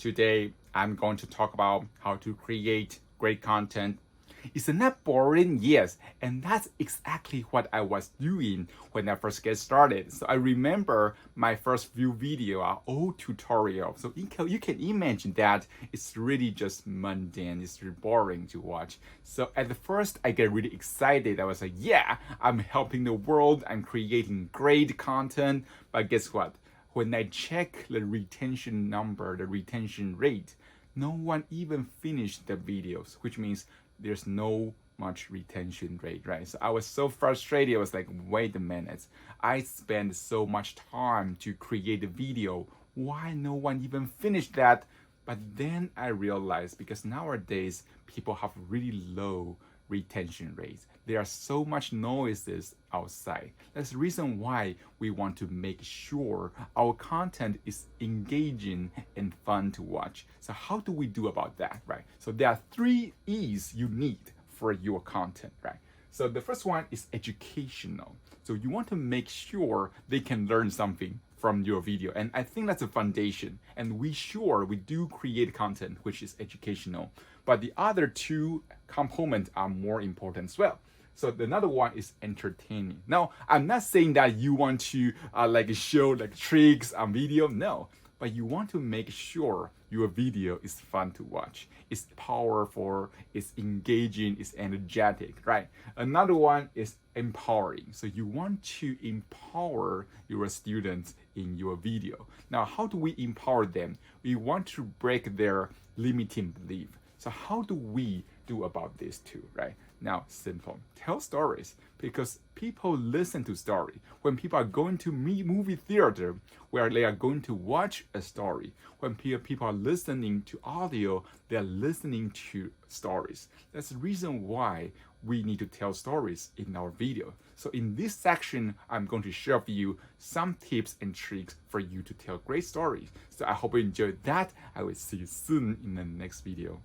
Today, I'm going to talk about how to create great content. Is it not boring? Yes, and that's exactly what I was doing when I first get started. So I remember my first few video are all tutorial. So you can imagine that it's really just mundane. It's really boring to watch. So at the first, I get really excited. I was like, yeah, I'm helping the world. I'm creating great content. But guess what? When I check the retention number, the retention rate, no one even finished the videos, which means there's no much retention rate, right? So I was so frustrated. I was like, wait a minute. I spent so much time to create a video. Why no one even finished that? But then I realized because nowadays people have really low retention rates. There are so much noises outside. That's the reason why we want to make sure our content is engaging and fun to watch. So how do we do about that, right? So there are 3 E's you need for your content, right? So the first one is educational. So you want to make sure they can learn something from your video. And I think that's a foundation. And we do create content which is educational. But the other 2 components are more important as well. So another one is entertaining. Now, I'm not saying that you want to show tricks on video. No, but you want to make sure your video is fun to watch. It's powerful, it's engaging, it's energetic, right? Another one is empowering. So you want to empower your students in your video. Now, how do we empower them? We want to break their limiting belief. So how do we do about this too, right? Now, simple. Tell stories because people listen to story. When people are going to movie theater, where they are going to watch a story. When people are listening to audio, they're listening to stories. That's the reason why we need to tell stories in our video. So in this section, I'm going to share with you some tips and tricks for you to tell great stories. So I hope you enjoyed that. I will see you soon in the next video.